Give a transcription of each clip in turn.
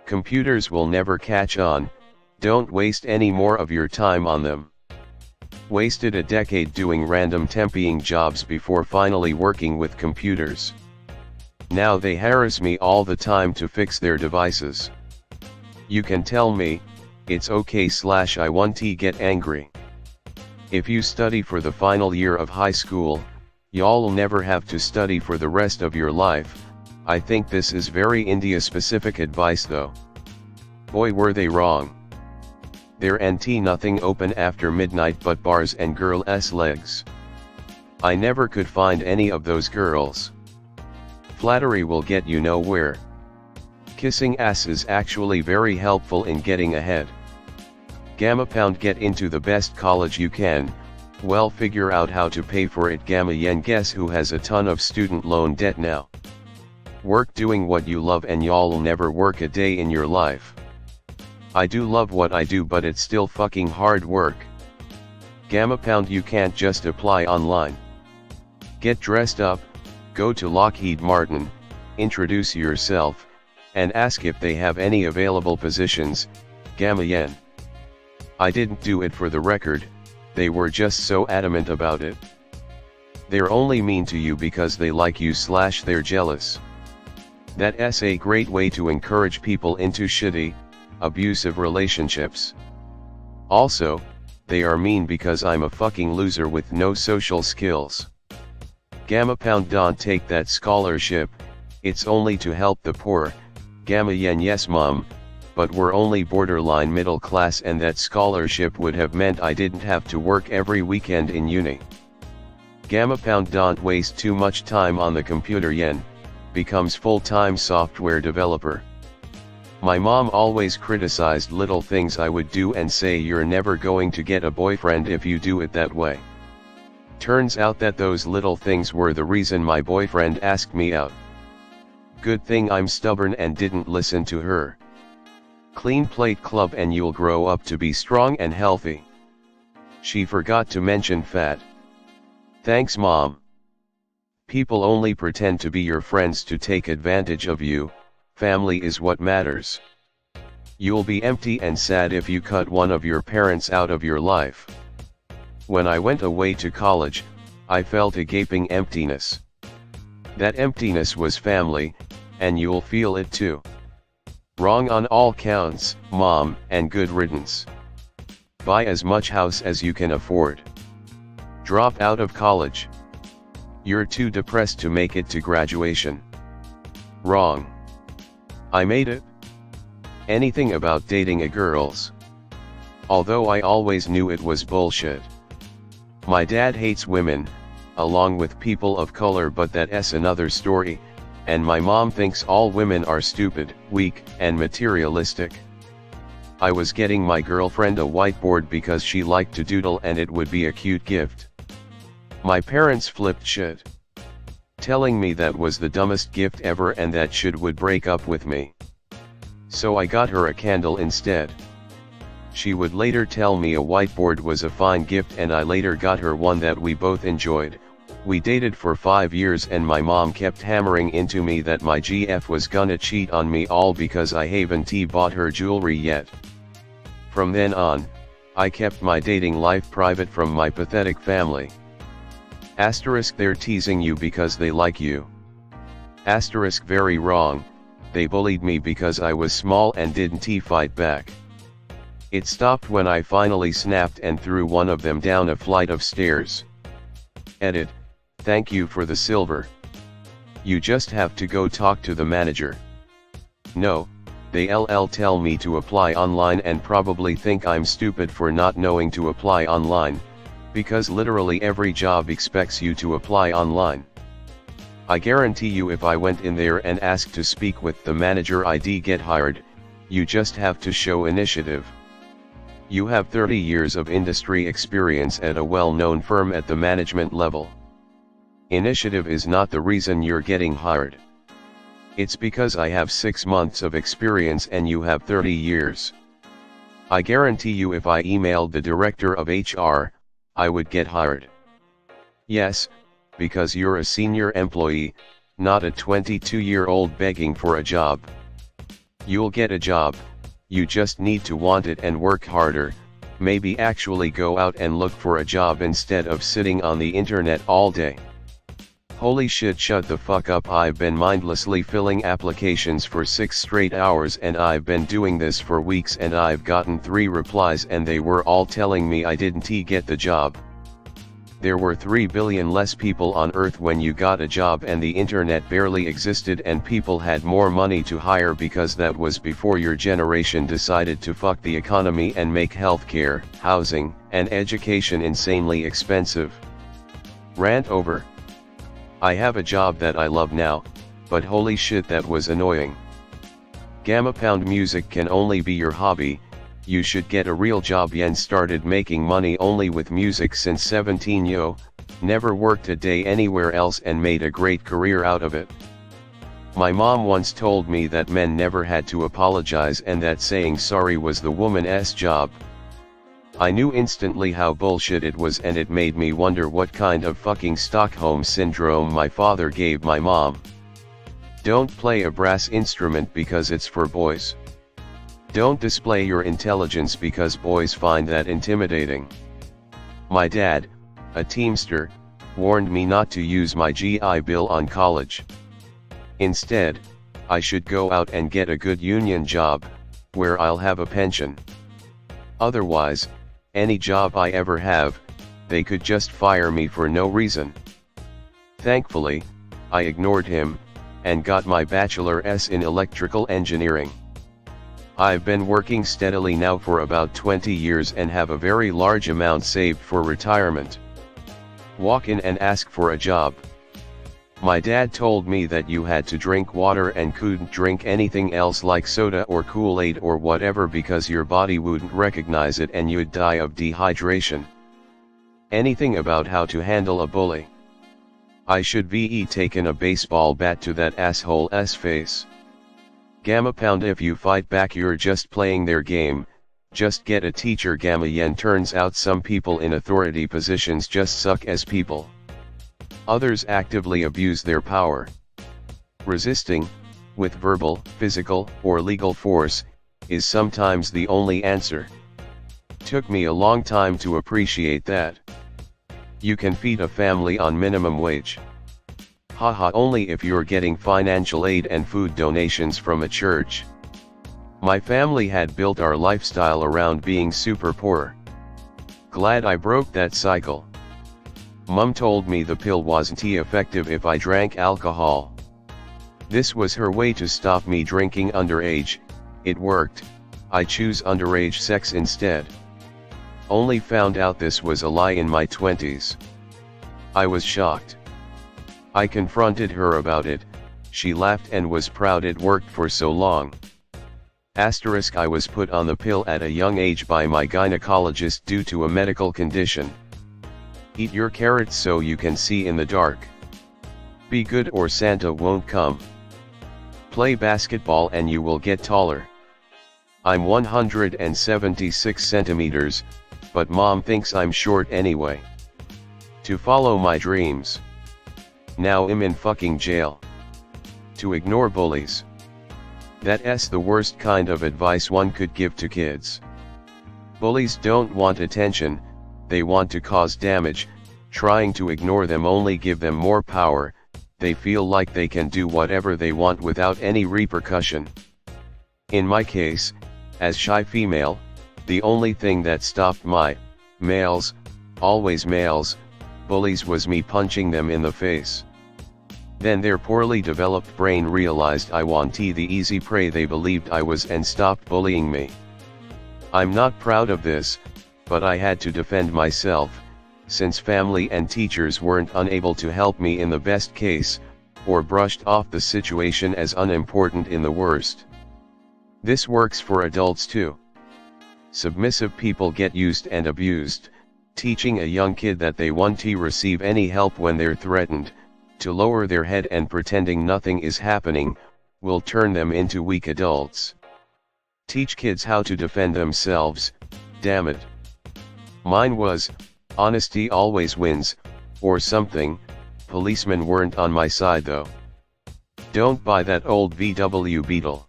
Computers will never catch on, don't waste any more of your time on them. Wasted a decade doing random temping jobs before finally working with computers. Now they harass me all the time to fix their devices. You can tell me, it's okay / I want to get angry. If you study for the final year of high school, y'all never have to study for the rest of your life. I think this is very India specific advice though. Boy were they wrong. There ain't nothing open after midnight but bars and girls' legs. I never could find any of those girls. Flattery will get you nowhere. Kissing ass is actually very helpful in getting ahead. Gamma pound get into the best college you can, well figure out how to pay for it. Gamma yen guess who has a ton of student loan debt now. Work doing what you love and y'all never work a day in your life. I do love what I do but it's still fucking hard work. Gamma pound you can't just apply online. Get dressed up, go to Lockheed Martin, introduce yourself, and ask if they have any available positions. Gamma yen. I didn't do it for the record, they were just so adamant about it. They're only mean to you because they like you / they're jealous. That's a great way to encourage people into shitty, abusive relationships. Also, they are mean because I'm a fucking loser with no social skills. Gamma pound don't take that scholarship, it's only to help the poor. Gamma yen yes mom, but we're only borderline middle class and that scholarship would have meant I didn't have to work every weekend in uni. Gamma pound don't waste too much time on the computer yen, becomes full-time software developer. My mom always criticized little things I would do and say you're never going to get a boyfriend if you do it that way. Turns out that those little things were the reason my boyfriend asked me out. Good thing I'm stubborn and didn't listen to her. Clean plate club and you'll grow up to be strong and healthy. She forgot to mention fat. Thanks mom. People only pretend to be your friends to take advantage of you, family is what matters. You'll be empty and sad if you cut one of your parents out of your life. When I went away to college, I felt a gaping emptiness. That emptiness was family, and you'll feel it too. Wrong on all counts, mom, and good riddance. Buy as much house as you can afford. Drop out of college. You're too depressed to make it to graduation. Wrong. I made it. Anything about dating a girls. Although I always knew it was bullshit. My dad hates women, along with people of color, but that's another story. And my mom thinks all women are stupid, weak, and materialistic. I was getting my girlfriend a whiteboard because she liked to doodle and it would be a cute gift. My parents flipped shit, telling me that was the dumbest gift ever and that shit would break up with me. So I got her a candle instead. She would later tell me a whiteboard was a fine gift and I later got her one that we both enjoyed. We dated for 5 years and my mom kept hammering into me that my GF was gonna cheat on me all because I haven't bought her jewelry yet. From then on, I kept my dating life private from my pathetic family. Asterisk they're teasing you because they like you. Asterisk very wrong, they bullied me because I was small and didn't fight back. It stopped when I finally snapped and threw one of them down a flight of stairs. Edit. Thank you for the silver. You just have to go talk to the manager. No, they tell me to apply online and probably think I'm stupid for not knowing to apply online, because literally every job expects you to apply online. I guarantee you if I went in there and asked to speak with the manager I'd get hired. You just have to show initiative. You have 30 years of industry experience at a well-known firm at the management level. Initiative is not the reason you're getting hired. It's because I have 6 months of experience and you have 30 years. I guarantee you if I emailed the director of HR, I would get hired. Yes, because you're a senior employee, not a 22-year-old begging for a job. You'll get a job, you just need to want it and work harder, maybe actually go out and look for a job instead of sitting on the internet all day. Holy shit, shut the fuck up. I've been mindlessly filling applications for 6 straight hours and I've been doing this for weeks and I've gotten 3 replies and they were all telling me I didn't get the job. There were 3 billion less people on Earth when you got a job and the internet barely existed and people had more money to hire because that was before your generation decided to fuck the economy and make healthcare, housing, and education insanely expensive. Rant over. I have a job that I love now, but holy shit that was annoying. Gamma pound music can only be your hobby, you should get a real job. Yen started making money only with music since 17 yo, never worked a day anywhere else and made a great career out of it. My mom once told me that men never had to apologize and that saying sorry was the woman's job. I knew instantly how bullshit it was and it made me wonder what kind of fucking Stockholm syndrome my father gave my mom. Don't play a brass instrument because it's for boys. Don't display your intelligence because boys find that intimidating. My dad, a Teamster, warned me not to use my GI Bill on college. Instead, I should go out and get a good union job, where I'll have a pension. Otherwise, any job I ever have, they could just fire me for no reason. Thankfully, I ignored him, and got my bachelor's in electrical engineering. I've been working steadily now for about 20 years and have a very large amount saved for retirement. Walk in and ask for a job. My dad told me that you had to drink water and couldn't drink anything else like soda or Kool-Aid or whatever because your body wouldn't recognize it and you'd die of dehydration. Anything about how to handle a bully. I should be taken a baseball bat to that asshole's face. Gamma pound, if you fight back you're just playing their game, just get a teacher. Gamma yen, turns out some people in authority positions just suck as people. Others actively abuse their power. Resisting, with verbal, physical, or legal force, is sometimes the only answer. Took me a long time to appreciate that. You can feed a family on minimum wage. Haha, only if you're getting financial aid and food donations from a church. My family had built our lifestyle around being super poor. Glad I broke that cycle. Mum told me the pill wasn't effective if I drank alcohol. This was her way to stop me drinking underage. It worked. I choose underage sex instead. Only found out this was a lie in my 20s. I was shocked. I confronted her about it. She laughed and was proud it worked for so long. Asterisk, I was put on the pill at a young age by my gynecologist due to a medical condition. Eat your carrots so you can see in the dark. Be good or Santa won't come. Play basketball and you will get taller. I'm 176 centimeters, but mom thinks I'm short anyway. To follow my dreams. Now I'm in fucking jail. To ignore bullies. That's the worst kind of advice one could give to kids. Bullies don't want attention, they want to cause damage. Trying to ignore them only give them more power. They feel like they can do whatever they want without any repercussion. In my case, as shy female, the only thing that stopped my males, always males, bullies was me punching them in the face. Then their poorly developed brain realized I wanted the easy prey they believed I was and stopped bullying me. I'm not proud of this, but I had to defend myself, since family and teachers weren't unable to help me in the best case, or brushed off the situation as unimportant in the worst. This works for adults too. Submissive people get used and abused. Teaching a young kid that they won't receive any help when they're threatened, to lower their head and pretending nothing is happening, will turn them into weak adults. Teach kids how to defend themselves, damn it. Mine was, honesty always wins, or something. Policemen weren't on my side though. Don't buy that old VW Beetle.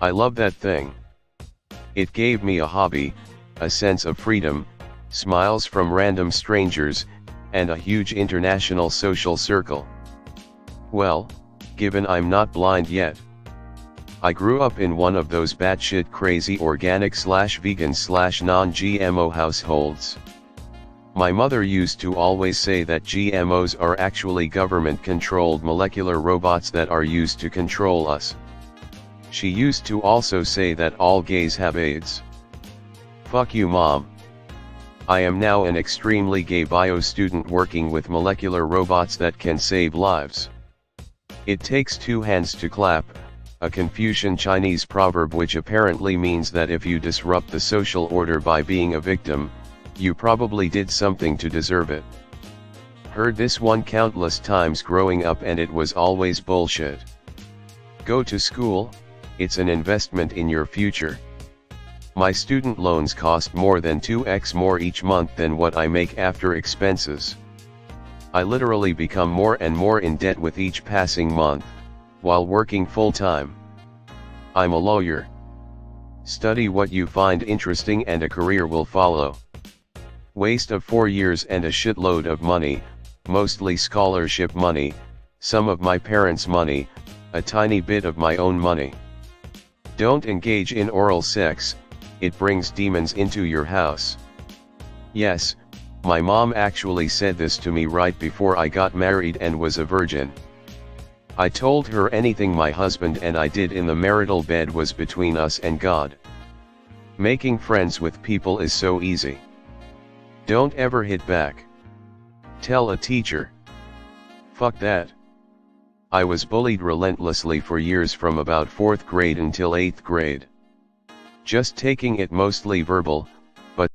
I love that thing. It gave me a hobby, a sense of freedom, smiles from random strangers, and a huge international social circle. Well, given I'm not blind yet. I grew up in one of those batshit crazy organic/vegan/non-GMO households. My mother used to always say that GMOs are actually government-controlled molecular robots that are used to control us. She used to also say that all gays have AIDS. Fuck you, Mom. I am now an extremely gay bio student working with molecular robots that can save lives. It takes two hands to clap, a Confucian Chinese proverb which apparently means that if you disrupt the social order by being a victim, you probably did something to deserve it. Heard this one countless times growing up and it was always bullshit. Go to school, it's an investment in your future. My student loans cost more than 2x more each month than what I make after expenses. I literally become more and more in debt with each passing month, while working full-time. I'm a lawyer. Study what you find interesting and a career will follow. Waste of 4 years and a shitload of money, mostly scholarship money, some of my parents' money, a tiny bit of my own money. Don't engage in oral sex, it brings demons into your house. Yes, my mom actually said this to me right before I got married and was a virgin. I told her anything my husband and I did in the marital bed was between us and God. Making friends with people is so easy. Don't ever hit back. Tell a teacher. Fuck that. I was bullied relentlessly for years from about 4th grade until 8th grade. Just taking it mostly verbal,